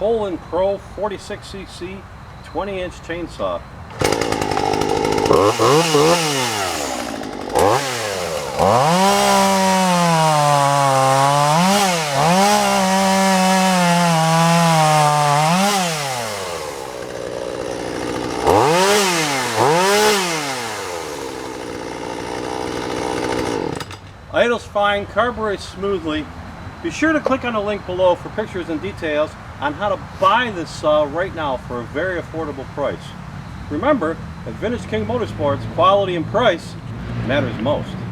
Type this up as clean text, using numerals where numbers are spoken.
Poulan Pro 46cc 20-inch chainsaw. Idles fine, carburetes smoothly. Be sure to click on the link below for pictures and details on how to buy this saw right now for a very affordable price. Remember, at Vintage King Motorsports, quality and price matters most.